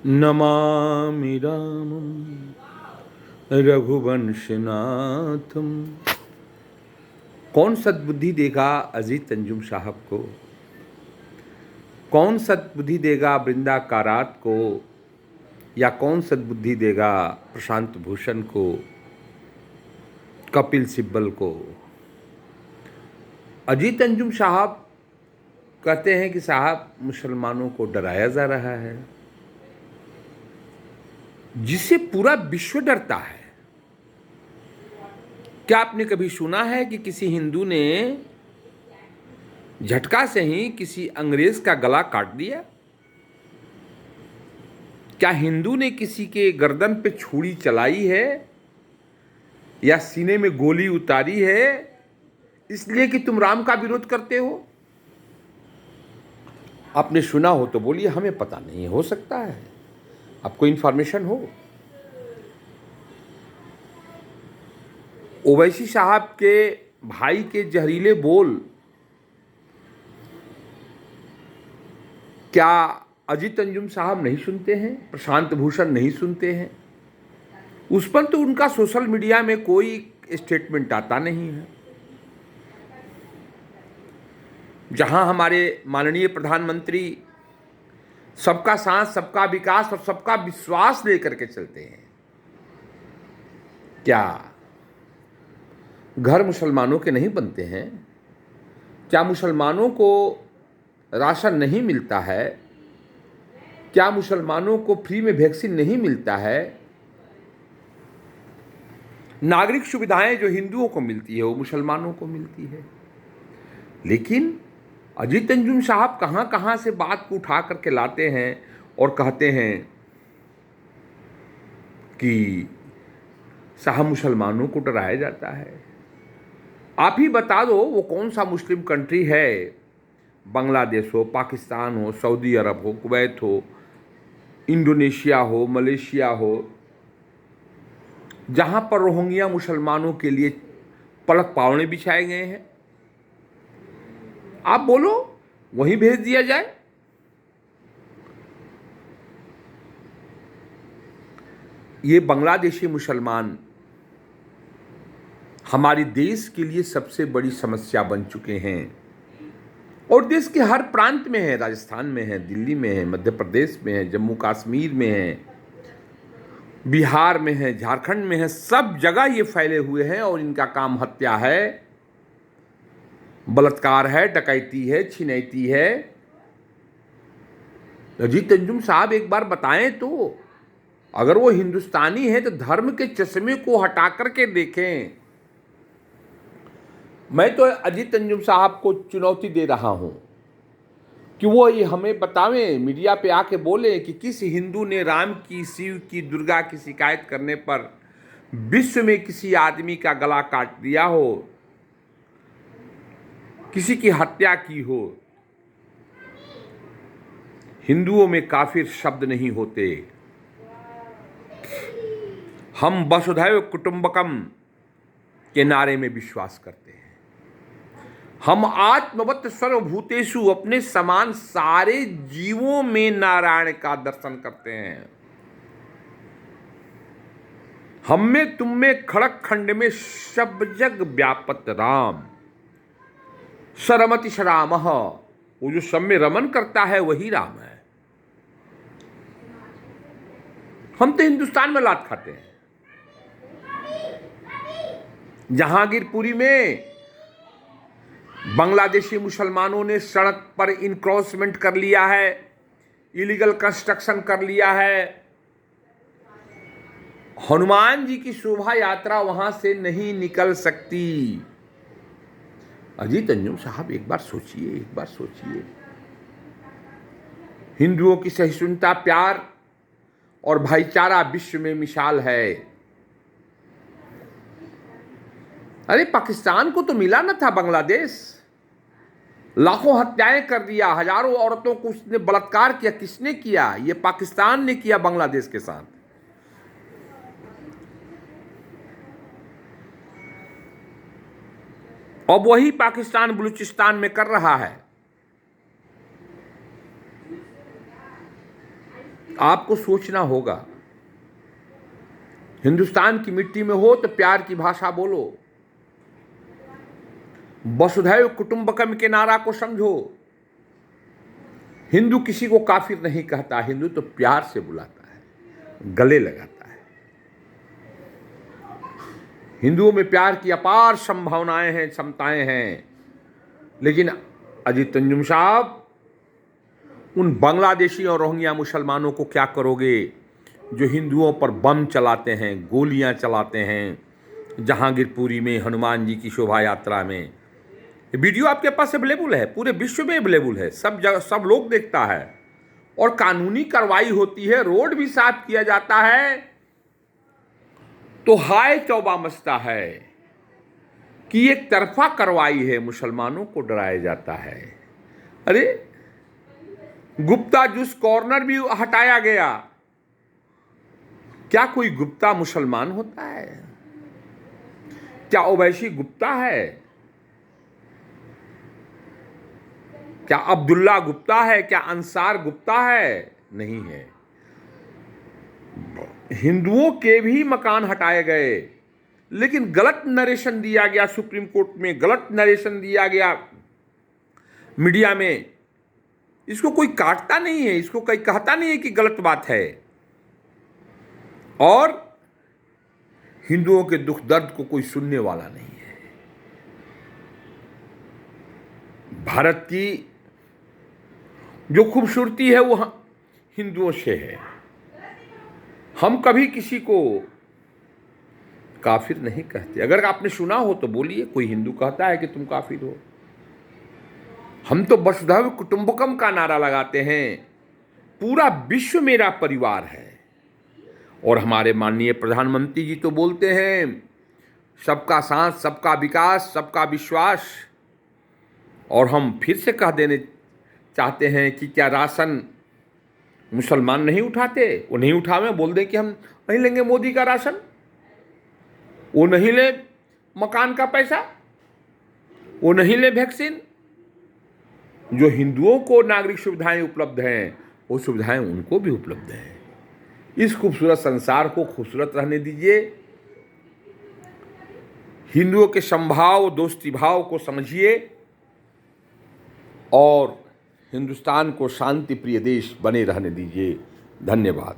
नमामि रामं रघुवंशनाथम। कौन सद्बुद्धि देगा अजीत अंजुम साहब को? कौन सद्बुद्धि देगा वृंदा कारात को? या कौन सद्बुद्धि देगा प्रशांत भूषण को, कपिल सिब्बल को? अजीत अंजुम साहब कहते हैं कि साहब मुसलमानों को डराया जा रहा है, जिसे पूरा विश्व डरता है। क्या आपने कभी सुना है कि किसी हिंदू ने झटका से ही किसी अंग्रेज का गला काट दिया? क्या हिंदू ने किसी के गर्दन पे छुरी चलाई है या सीने में गोली उतारी है इसलिए कि तुम राम का विरोध करते हो? आपने सुना हो तो बोलिए, हमें पता नहीं, हो सकता है आपको इंफॉर्मेशन हो। ओवैसी साहब के भाई के जहरीले बोल क्या अजीत अंजुम साहब नहीं सुनते हैं? प्रशांत भूषण नहीं सुनते हैं? उस पर तो उनका सोशल मीडिया में कोई स्टेटमेंट आता नहीं है। जहां हमारे माननीय प्रधानमंत्री सबका साथ, सबका विकास और सबका विश्वास लेकर के चलते हैं, क्या घर मुसलमानों के नहीं बनते हैं? क्या मुसलमानों को राशन नहीं मिलता है? क्या मुसलमानों को फ्री में वैक्सीन नहीं मिलता है? नागरिक सुविधाएं जो हिंदुओं को मिलती है वो मुसलमानों को मिलती है। लेकिन अजीत अंजुम साहब कहां कहां से बात को उठा करके लाते हैं और कहते हैं कि साहब मुसलमानों को डराया जाता है। आप ही बता दो वो कौन सा मुस्लिम कंट्री है, बांग्लादेश हो, पाकिस्तान हो, सऊदी अरब हो, कुवैत हो, इंडोनेशिया हो, मलेशिया हो, जहां पर रोहिंग्या मुसलमानों के लिए पलक पावने बिछाए गए हैं? आप बोलो, वहीं भेज दिया जाए। ये बांग्लादेशी मुसलमान हमारे देश के लिए सबसे बड़ी समस्या बन चुके हैं और देश के हर प्रांत में है। राजस्थान में है, दिल्ली में है, मध्य प्रदेश में है, जम्मू कश्मीर में है, बिहार में है, झारखंड में है, सब जगह ये फैले हुए हैं और इनका काम हत्या है, बलात्कार है, डकैती है, छिनैती है। अजीत अंजुम साहब एक बार बताएं तो, अगर वो हिंदुस्तानी है तो धर्म के चश्मे को हटा करके देखें। मैं तो अजीत अंजुम साहब को चुनौती दे रहा हूं कि वो ये हमें बतावें, मीडिया पे आके बोले कि किस हिंदू ने राम की, शिव की, दुर्गा की शिकायत करने पर विश्व में किसी आदमी का गला काट दिया हो, किसी की हत्या की हो। हिंदुओं में काफिर शब्द नहीं होते। हम वसुधैव कुटुंबकम के नारे में विश्वास करते हैं। हम आत्मवत सर्वभूतेषु, अपने समान सारे जीवों में नारायण का दर्शन करते हैं। हम में, तुम में, खड़क खंड में सब जग व्यापत राम, सरमति सरामः। वो जो सब में रमन करता है वही राम है। हम तो हिंदुस्तान में लात खाते हैं। जहांगीरपुरी में बांग्लादेशी मुसलमानों ने सड़क पर इनक्रोचमेंट कर लिया है, इलीगल कंस्ट्रक्शन कर लिया है। हनुमान जी की शोभा यात्रा वहां से नहीं निकल सकती। अजीत अंजुम साहब एक बार सोचिए, एक बार सोचिए। हिंदुओं की सहिष्णुता, प्यार और भाईचारा विश्व में मिसाल है। अरे पाकिस्तान को तो मिला न था बांग्लादेश। लाखों हत्याएं कर दिया, हजारों औरतों को उसने बलात्कार किया। किसने किया? ये पाकिस्तान ने किया बांग्लादेश के साथ। अब वही पाकिस्तान बलूचिस्तान में कर रहा है। आपको सोचना होगा। हिंदुस्तान की मिट्टी में हो तो प्यार की भाषा बोलो, वसुधैव कुटुंबकम के नारा को समझो। हिंदू किसी को काफिर नहीं कहता, हिंदू तो प्यार से बुलाता है, गले लगाता है। हिंदुओं में प्यार की अपार संभावनाएं हैं, क्षमताएं हैं। लेकिन अजीत अंजुम साहब, उन बांग्लादेशी और रोहिंग्या मुसलमानों को क्या करोगे जो हिंदुओं पर बम चलाते हैं, गोलियां चलाते हैं, जहांगीरपुरी में हनुमान जी की शोभा यात्रा में। वीडियो आपके पास अवेलेबल है, पूरे विश्व में अवेलेबल है, सब जगह सब लोग देखता है। और कानूनी कार्रवाई होती है, रोड भी साफ किया जाता है, तो हाय तौबा मचता है कि एक तरफा कार्रवाई है, मुसलमानों को डराया जाता है। अरे गुप्ता जूस कॉर्नर भी हटाया गया। क्या कोई गुप्ता मुसलमान होता है? क्या ओवैसी गुप्ता है? क्या अब्दुल्ला गुप्ता है? क्या अंसार गुप्ता है? नहीं है। हिंदुओं के भी मकान हटाए गए, लेकिन गलत नरेशन दिया गया सुप्रीम कोर्ट में, गलत नरेशन दिया गया मीडिया में। इसको कोई काटता नहीं है, इसको कोई कहता नहीं है कि गलत बात है। और हिंदुओं के दुख दर्द को कोई सुनने वाला नहीं है। भारत की जो खूबसूरती है वो हिंदुओं से है। हम कभी किसी को काफिर नहीं कहते। अगर आपने सुना हो तो बोलिए, कोई हिंदू कहता है कि तुम काफिर हो। हम तो वसुधैव कुटुंबकम का नारा लगाते हैं, पूरा विश्व मेरा परिवार है। और हमारे माननीय प्रधानमंत्री जी तो बोलते हैं सबका साथ, सबका विकास, सबका विश्वास। और हम फिर से कह देने चाहते हैं कि क्या राशन मुसलमान नहीं उठाते? वो नहीं उठावे, बोल दें कि हम नहीं लेंगे मोदी का राशन, वो नहीं ले मकान का पैसा, वो नहीं ले वैक्सीन। जो हिंदुओं को नागरिक सुविधाएं उपलब्ध हैं, वो सुविधाएं उनको भी उपलब्ध हैं। इस खूबसूरत संसार को खूबसूरत रहने दीजिए। हिंदुओं के समभाव, दोस्ती भाव को समझिए और हिंदुस्तान को शांति प्रिय देश बने रहने दीजिए। धन्यवाद।